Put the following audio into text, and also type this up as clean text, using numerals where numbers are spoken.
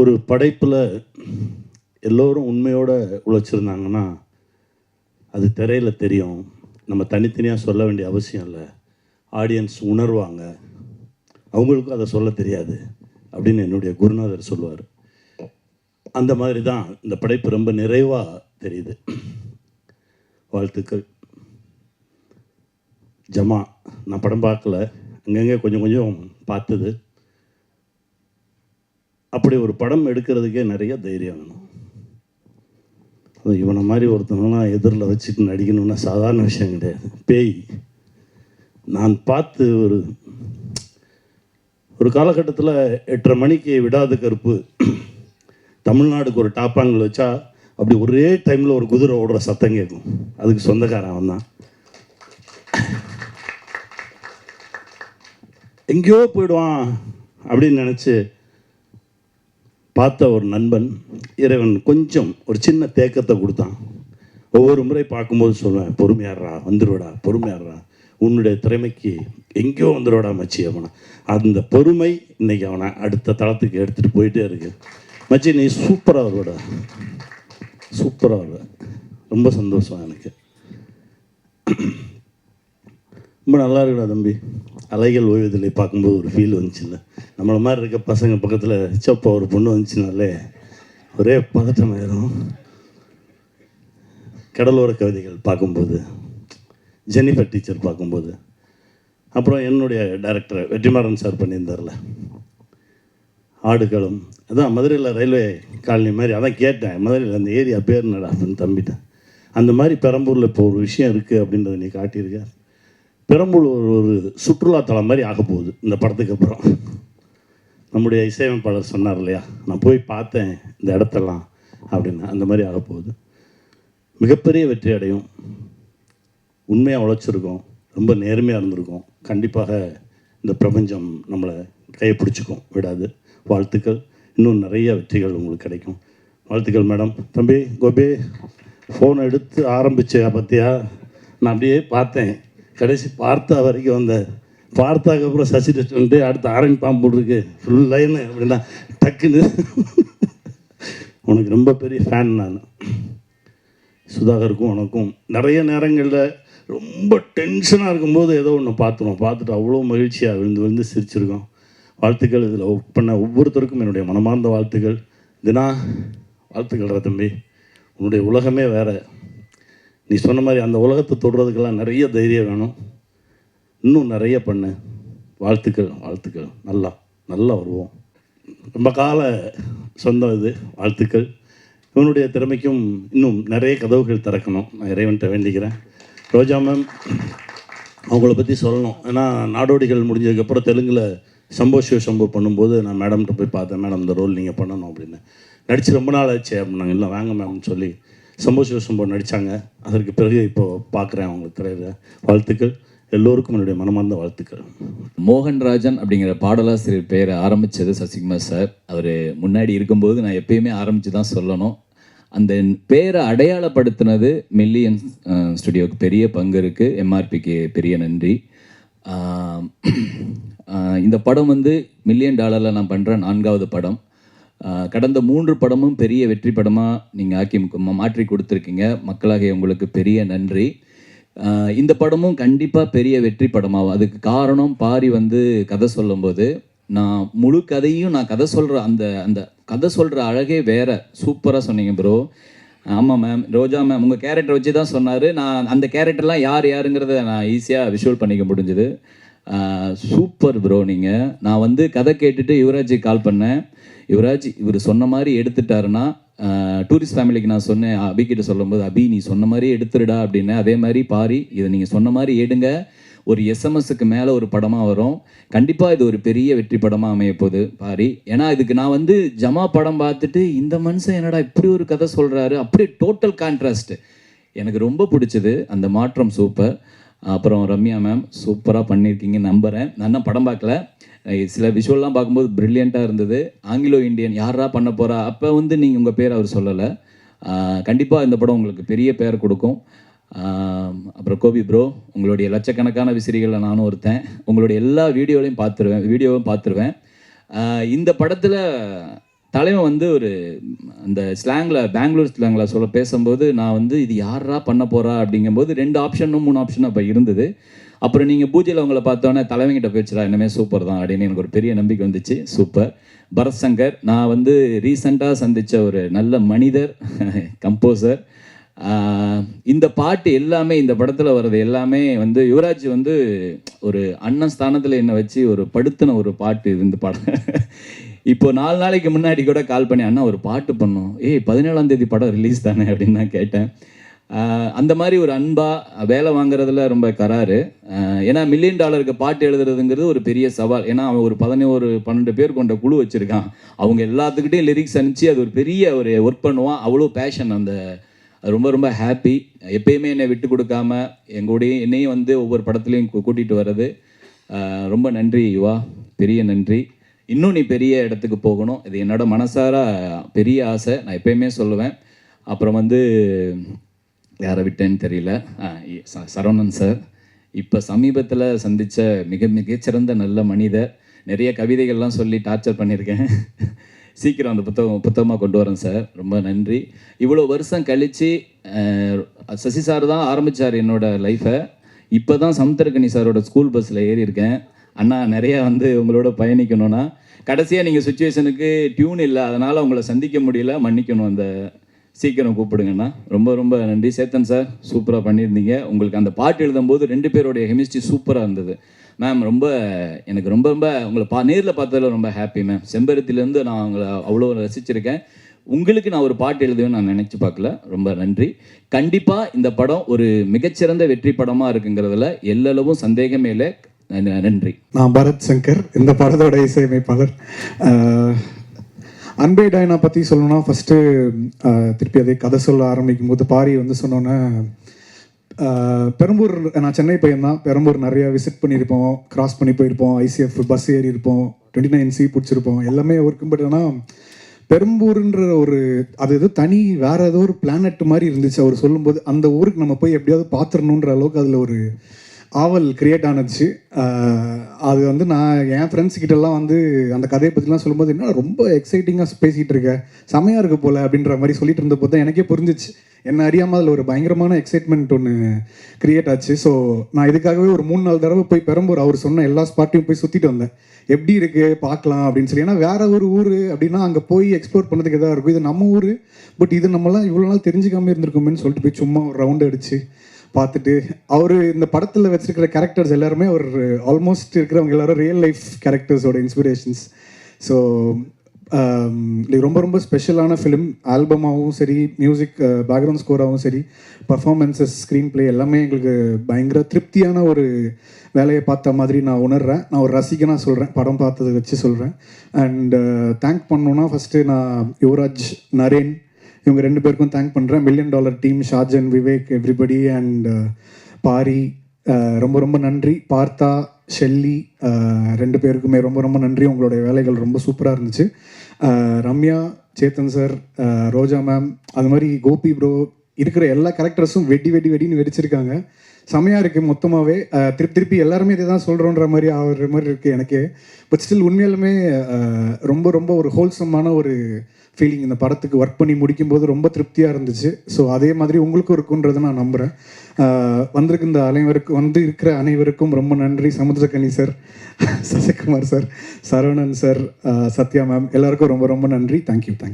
ஒரு படைப்பில் எல்லோரும் உண்மையோடு உழைச்சிருந்தாங்கன்னா அது திரையில் தெரியும். நம்ம தனித்தனியாக சொல்ல வேண்டிய அவசியம் இல்லை. ஆடியன்ஸ் உணர்வாங்க, அவங்களுக்கும் அதை சொல்ல தெரியாது அப்படின்னு என்னுடைய குருநாதர் சொல்லுவார். அந்த மாதிரி தான் இந்த படைப்பு ரொம்ப நிறைவாக தெரியுது. வாழ்த்துக்கள். ஜமா நான் படம் பார்க்கல, அங்கங்கே கொஞ்சம் கொஞ்சம் பார்த்தது. அப்படி ஒரு படம் எடுக்கிறதுக்கே நிறைய தைரியம் வேணும். அது இவனை மாதிரி ஒருத்தவங்களாம் எதிரில் வச்சுட்டு நடிக்கணும்னா சாதாரண விஷயம் கிடையாது. பேய் நான் பார்த்து ஒரு காலகட்டத்தில் 8:30 மணிக்கு விடாத கருப்பு தமிழ்நாடுக்கு ஒரு டாப்பாங்கில் வச்சா அப்படி ஒரே டைமில் ஒரு குதிரை ஓடுற சத்தம் கேட்கும். அதுக்கு சொந்தக்காரன் அவன் தான். எங்கேயோ போயிடுவான் அப்படின்னு நினச்சி பார்த்த ஒரு நண்பன், இறைவன் கொஞ்சம் ஒரு சின்ன தேக்கத்தை கொடுத்தான். ஒவ்வொரு முறை பார்க்கும்போது சொல்லுவேன், பொறுமையாடுறா, வந்துடுவடா, பொறுமையாடுறா, உன்னுடைய திறமைக்கு எங்கேயோ வந்துடுவடா மச்சி. அவனை அந்த பொறுமை இன்னைக்கு அவனை அடுத்த தளத்துக்கு எடுத்துகிட்டு போயிட்டே இருக்கு. மச்சி நீ சூப்பராக வருவடா, சூப்பராக வருவ. ரொம்ப சந்தோஷம் எனக்கு. ரொம்ப நல்லா இருக்குடா தம்பி. அலைகள் ஓய்வதில்லை பார்க்கும்போது ஒரு ஃபீல் வந்துச்சுல்ல. நம்மளை மாதிரி இருக்க பசங்க பக்கத்தில் சப்பா ஒரு பொண்ணு வந்துச்சுனாலே ஒரே பதட்டமாயிரும். கடலோர கவிதைகள் பார்க்கும்போது, ஜெனிஃபர் டீச்சர் பார்க்கும்போது, அப்புறம் என்னுடைய டைரக்டர் வெற்றிமாறன் சார் பண்ணியிருந்தார்ல ஆடுகளம், அதான் மதுரையில் ரயில்வே காலனி மாதிரி. அதான் கேட்டேன், மதுரையில் அந்த ஏரியா பேர் என்னடா அப்படின்னு தம்பிட்டேன். அந்த மாதிரி பெரம்பூரில் இப்போ ஒரு விஷயம் இருக்குது அப்படின்றத நீ காட்டியிருக்க. பெரம்பூர் ஒரு சுற்றுலாத்தலம் மாதிரி ஆக போகுது இந்த படத்துக்கு அப்புறம். நம்முடைய இசையமைப்பாளர் சொன்னார் இல்லையா, நான் போய் பார்த்தேன் இந்த இடத்தெல்லாம் அப்படின்னு. அந்த மாதிரி ஆக போகுது. மிகப்பெரிய வெற்றி அடையும். உண்மையாக உழைச்சிருக்கோம், ரொம்ப நேர்மையாக இருந்திருக்கோம். கண்டிப்பாக இந்த பிரபஞ்சம் நம்மளை கையை பிடிச்சிக்கும், விடாது. வாழ்த்துக்கள். இன்னும் நிறைய வெற்றிகள் உங்களுக்கு கிடைக்கும். வாழ்த்துக்கள் மேடம். தம்பி கோபி, ஃபோனை எடுத்து ஆரம்பிச்ச பற்றியா? நான் அப்படியே பார்த்தேன், கடைசி பார்த்தா வரைக்கும் வந்தேன். பார்த்தாக்கப்புறம் சசி டெஸ்ட் அடுத்து ஆரஞ்சு பாம்பு இருக்கு ஃபுல் லைனு அப்படின்னா டக்குன்னு. உனக்கு ரொம்ப பெரிய ஃபேன் நான். சுதாகருக்கும் உனக்கும் நிறைய நேரங்களில் ரொம்ப டென்ஷனாக இருக்கும்போது ஏதோ ஒன்று பார்த்துட்டு அவ்வளோ மகிழ்ச்சியாக விழுந்து சிரிச்சிருக்கோம். வாழ்த்துக்கள். இதில் ஒர்க் பண்ண ஒவ்வொருத்தருக்கும் என்னுடைய மனமார்ந்த வாழ்த்துக்கள். தினா வாழ்த்துக்கள் தம்பி. உன்னுடைய உலகமே வேறு. நீ சொன்ன மாதிரி அந்த உலகத்தை தொடுறதுக்கெல்லாம் நிறைய தைரியம் வேணும். இன்னும் நிறைய பண்ணு. வாழ்த்துக்கள், வாழ்த்துக்கள். நல்லா வருவோம். ரொம்ப கால சொந்தம் இது. வாழ்த்துக்கள். இவனுடைய திறமைக்கும் இன்னும் நிறைய கதவுகள் திறக்கணும். நான் இறைவன்கிட்ட வேண்டிக்கிறேன். ரோஜா மேம் அவங்கள பற்றி சொல்லணும். ஏன்னா நாடோடிகள் முடிஞ்சதுக்கப்புறம் தெலுங்கில் சம்போ சிவசம்போ பண்ணும்போது நான் மேடம்கிட்ட போய் பார்த்தேன், மேடம் இந்த ரோல் நீங்கள் பண்ணணும் அப்படின்னு. நடித்து ரொம்ப நாள் ஆச்சு அப்படின்னாங்க. இல்லை வாங்க மேம்னு சொல்லி சம்போ சிவசம்போ நடித்தாங்க. அதற்கு பிறகு இப்போது பார்க்குறேன் அவங்களுக்கு திரையில். வாழ்த்துக்கள். எல்லோருக்கும் என்னுடைய மனமார்ந்த வாழ்த்துக்கள். மோகன்ராஜன் அப்படிங்கிற பாடலாசிரியர் பெயரை ஆரம்பித்தது சசிகுமார் சார். அவர் முன்னாடி இருக்கும்போது நான் எப்பயுமே ஆரம்பித்து தான் சொல்லணும். அந்த பேரை அடையாளப்படுத்தினது மில்லியன் ஸ்டுடியோவுக்கு பெரிய பங்கு இருக்குது. எம்ஆர்பிக்கு பெரிய நன்றி. இந்த படம் வந்து $1 மில்லியன் நான் பண்ணுற 4வது படம். கடந்த 3 படமும் பெரிய வெற்றி படமாக நீங்கள் ஆக்கி மாற்றி கொடுத்துருக்கீங்க. மக்களாகிய உங்களுக்கு பெரிய நன்றி. இந்த படமும் கண்டிப்பாக பெரிய வெற்றி படமாகும். அதுக்கு காரணம் பாரி வந்து கதை சொல்லும்போது நான் முழு கதையும் நான் கதை சொல்கிற அந்த கதை சொல்கிற அழகே வேறு. சூப்பராக சொன்னீங்க ப்ரோ. ஆமாம் மேம். ரோஜா மேம் உங்கள் கேரக்டர் வச்சு தான் சொன்னார். நான் அந்த கேரக்டர்லாம் யாருங்கிறத நான் ஈஸியாக விஷுவல் பண்ணிக்க முடிஞ்சுது. Super bro. நீங்கள் நான் வந்து கதை கேட்டுட்டு யுவராஜுக்கு கால் பண்ணேன். யுவராஜ் இவர் சொன்ன மாதிரி எடுத்துட்டாருன்னா, டூரிஸ்ட் ஃபேமிலிக்கு நான் சொன்னேன், அபிகிட்ட சொல்லும்போது, அபி நீ சொன்ன மாதிரி எடுத்துருடா அப்படின்னு. அதே மாதிரி பாரி இதை நீங்கள் சொன்ன மாதிரி எடுங்க, ஒரு எஸ்எம்எஸ்க்கு மேலே ஒரு படமாக வரும். கண்டிப்பாக இது ஒரு பெரிய வெற்றி படமாக அமைய போகுது பாரி. ஏன்னா இதுக்கு நான் வந்து ஜமா படம் பார்த்துட்டு இந்த மனுஷன் என்னடா இப்படி ஒரு கதை சொல்கிறாரு, அப்படியே டோட்டல் கான்ட்ராஸ்ட். எனக்கு ரொம்ப பிடிச்சது அந்த மாற்றம். சூப்பர். அப்புறம் ரம்யா மேம் சூப்பராக பண்ணியிருக்கீங்கன்னு நம்புகிறேன். நான் இன்னும் படம் பார்க்கல, சில விஷுவல்லாம் பார்க்கும்போது ப்ரில்லியண்ட்டாக இருந்தது. ஆங்கிலோ இண்டியன் யாரா பண்ண போகிறா, அப்போ வந்து நீங்கள் உங்கள் பேர் அவர் சொல்லலை. கண்டிப்பாக இந்த படம் உங்களுக்கு பெரிய பேர் கொடுக்கும். அப்புறம் கோபி ப்ரோ, உங்களுடைய லட்சக்கணக்கான விசிறிகளில் நானும் ஒருத்தன். உங்களுடைய எல்லா வீடியோவும் பார்த்துருவேன். இந்த படத்தில் தலைவன் வந்து ஒரு அந்த ஸ்லாங்கில் பெங்களூர் ஸ்லாங்கில் பேசும்போது நான் வந்து இது யாரா பண்ண போகிறா அப்படிங்கும்போது 2 ஆப்ஷனும் 3 ஆப்ஷனும் அப்போ இருந்தது. அப்புறம் நீங்கள் பூஜையில் அவங்கள பார்த்தோன்னே தலைவங்கிட்ட போயிடுச்சுடா இனிமே சூப்பர் தான் அப்படின்னு எனக்கு ஒரு பெரிய நம்பிக்கை வந்துச்சு. சூப்பர். பரத் சங்கர் நான் வந்து ரீசெண்டாக சந்தித்த ஒரு நல்ல மனிதர், கம்போசர். இந்த பாட்டு எல்லாமே இந்த படத்தில் வர்றது எல்லாமே வந்து யுவராஜ் வந்து ஒரு அண்ணன் ஸ்தானத்தில் என்னை வச்சு ஒரு படுத்தின ஒரு பாட்டு இந்த படம். இப்போ 4 நாளைக்கு முன்னாடி கூட கால் பண்ணி அண்ணா ஒரு பாட்டு பண்ணோம், 17ஆம் தேதி படம் ரிலீஸ் தானே அப்படின்னு நான் கேட்டேன். அந்த மாதிரி ஒரு அன்பாக வேலை வாங்குறதுல ரொம்ப கராரு. ஏன்னா $1 மில்லியன் பாட்டு எழுதுறதுங்கிறது ஒரு பெரிய சவால். ஏன்னா அவன் ஒரு 11-12 பேர் கொண்ட குழு வச்சுருக்கான். அவங்க எல்லாத்துக்கிட்டையும் லிரிக்ஸ் அனுப்பிச்சு அது ஒரு பெரிய ஒரு ஒர்க் பண்ணுவான். அவ்வளோ பேஷன். அந்த ரொம்ப ரொம்ப ஹாப்பி. எப்பயுமே என்னை விட்டு கொடுக்காம எங்கூடையும் என்னையும் வந்து ஒவ்வொரு படத்துலையும் கூட்டிகிட்டு வர்றது. ரொம்ப நன்றி யுவா, பெரிய நன்றி. இன்னும் நீ பெரிய இடத்துக்கு போகணும், இது என்னோட மனசார பெரிய ஆசை. நான் எப்பயுமே சொல்லுவேன். அப்புறம் வந்து யாரை விட்டேன்னு தெரியல, சரவணன் சார். இப்போ சமீபத்தில் சந்தித்த மிகச்சிறந்த நல்ல மனிதர். நிறைய கவிதைகள்லாம் சொல்லி டார்ச்சர் பண்ணியிருக்கேன். சீக்கிரம் அந்த புத்தகமாக கொண்டு வரேன் சார். ரொம்ப நன்றி. இவ்வளோ வருஷம் கழித்து சசி சார் தான் ஆரம்பித்தார் என்னோடய லைஃப்பை. இப்போ தான் சமுத்திரக்கனி சாரோட ஸ்கூல் பஸ்ஸில் ஏறி இருக்கேன். அண்ணா நிறையா வந்து உங்களோட பயணிக்கணும்னா கடைசியாக நீங்கள் சுச்சுவேஷனுக்கு டியூன் இல்லை, அதனால் உங்களை சந்திக்க முடியல, மன்னிக்கணும். அந்த சீக்கிரம் கூப்பிடுங்கண்ணா. ரொம்ப ரொம்ப நன்றி. சேத்தன் சார் சூப்பராக பண்ணியிருந்தீங்க. உங்களுக்கு அந்த பாட்டு எழுதும்போது 2 பேருடைய கெமிஸ்ட்ரி சூப்பராக இருந்தது மேம். எனக்கு ரொம்ப உங்களை நேரில் பார்த்ததில் ரொம்ப ஹாப்பி மேம். செம்பருத்திலேருந்து நான் உங்களை அவ்வளோ ரசிச்சிருக்கேன். உங்களுக்கு நான் ஒரு பாட்டு எழுதுவேன்னு நான் நினச்சி பார்க்கல. ரொம்ப நன்றி. கண்டிப்பாக இந்த படம் ஒரு மிகச்சிறந்த வெற்றி படமாக இருக்குங்கிறதுல எல்லளவும் சந்தேகமே இல்லை. நன்றி. நான் பரத் சங்கர், இந்த படத்தோட இசையமைப்பாளர். அன்பே டைனா பற்றி சொல்லணும்னா ஃபஸ்ட்டு திருப்பி அதே கதை சொல்ல ஆரம்பிக்கும் போது பாரி வந்து சொன்னோன்னே, பெரம்பூர், நான் சென்னை பையன் தான். பெரம்பூர் நிறையா விசிட் பண்ணியிருப்போம், கிராஸ் பண்ணி போயிருப்போம், ஐசிஎஃப் பஸ் ஏறி இருப்போம், 29C பிடிச்சிருப்போம், எல்லாமே ஒர்க்கும். பட் ஆனால் பெரம்பூருன்ற ஒரு அது ஏதோ தனி வேறு ஏதோ ஒரு பிளானட் மாதிரி இருந்துச்சு அவர் சொல்லும்போது. அந்த ஊருக்கு நம்ம போய் எப்படியாவது பார்த்துடணுன்ற அளவுக்கு அதில் ஒரு ஆவல் கிரியேட் ஆனச்சு. அது வந்து நான் என் ஃப்ரெண்ட்ஸ்கிட்டலாம் வந்து அந்த கதையை பற்றிலாம் சொல்லும்போது என்ன ரொம்ப எக்ஸைட்டிங்காக பேசிகிட்டு இருக்க, செமையாக இருக்குது போல் அப்படின்ற மாதிரி சொல்லிட்டு இருந்த போது தான் எனக்கே புரிஞ்சிச்சு. என்ன அறியாமல் அதில் ஒரு பயங்கரமான எக்ஸைட்மெண்ட் ஒன்று க்ரியேட் ஆச்சு. ஸோ நான் இதுக்காகவே ஒரு 3-4 தடவை போய் பெரம்பூர் அவர் சொன்ன எல்லா ஸ்பாட்டையும் போய் சுற்றிட்டு வந்தேன். எப்படி இருக்குது பார்க்கலாம் அப்படின்னு சொல்லி. ஏன்னா வேறு ஒரு ஊர் அப்படின்னா அங்கே போய் எக்ஸ்ப்ளோர் பண்ணதுக்கு எதாவது இருக்கும். இது நம்ம ஊர், பட் இது நம்மளாம் இவ்வளோ நாள் தெரிஞ்சுக்காமல் இருந்திருக்கோமேன்னு சொல்லிட்டு போய் சும்மா ஒரு ரவுண்டு அடித்து பார்த்துட்டு, அவர் இந்த படத்தில் வச்சுருக்கிற கேரக்டர்ஸ் எல்லாருமே ஒரு ஆல்மோஸ்ட் இருக்கிறவங்க எல்லாரும் ரியல் லைஃப் கேரக்டர்ஸோட இன்ஸ்பிரேஷன்ஸ். ஸோ ரொம்ப ரொம்ப ஸ்பெஷலான ஃபிலிம். ஆல்பமாகவும் சரி, மியூசிக் பேக்ரவுண்ட் ஸ்கோராகவும் சரி, பர்ஃபார்மன்ஸஸ், ஸ்க்ரீன் ப்ளே எல்லாமே எங்களுக்கு பயங்கர திருப்தியான ஒரு வேலையை பார்த்த மாதிரி நான் உணர்கிறேன். நான் ஒரு ரசிகனாக சொல்கிறேன், படம் பார்த்ததை வச்சு சொல்கிறேன். அண்ட் தேங்க் பண்ணணுன்னா ஃபஸ்ட்டு நான் யுவராஜ், நரேன் இவங்க 2 பேருக்கும் தேங்க் பண்ணுறேன். $1 million team, Shajan, Vivek, everybody and Paari, ரொம்ப ரொம்ப நன்றி. பார்த்தா, ஷெல்லி 2 பேருக்குமே ரொம்ப ரொம்ப நன்றி. உங்களுடைய வேலைகள் ரொம்ப சூப்பராக இருந்துச்சு. ரம்யா, சேத்தன் சார், ரோஜா மேம், அது மாதிரி கோபி ப்ரோ, இருக்கிற எல்லா கேரக்டர்ஸும் வெடின்னு வெடிச்சிருக்காங்க. செமையாக இருக்குது மொத்தமாகவே. திருப்பி எல்லாருமே இதை தான் சொல்கிறோன்ற மாதிரி ஆகிற மாதிரி இருக்குது எனக்கே. பட் ஸ்டில் உண்மையாலுமே ரொம்ப ரொம்ப ஒரு ஹோல்சமான ஒரு ஃபீலிங் இந்த படத்துக்கு ஒர்க் பண்ணி முடிக்கும்போது ரொம்ப திருப்தியாக இருந்துச்சு. ஸோ அதே மாதிரி உங்களுக்கும் இருக்குன்றதை நான் நம்புகிறேன். வந்திருக்கு இந்த இருக்கிற அனைவருக்கும் ரொம்ப நன்றி. Samuthirakani sir, Sasikumar sir, Saravanan sir, Sathya ma'am, எல்லாருக்கும் ரொம்ப ரொம்ப நன்றி. தேங்க்யூ.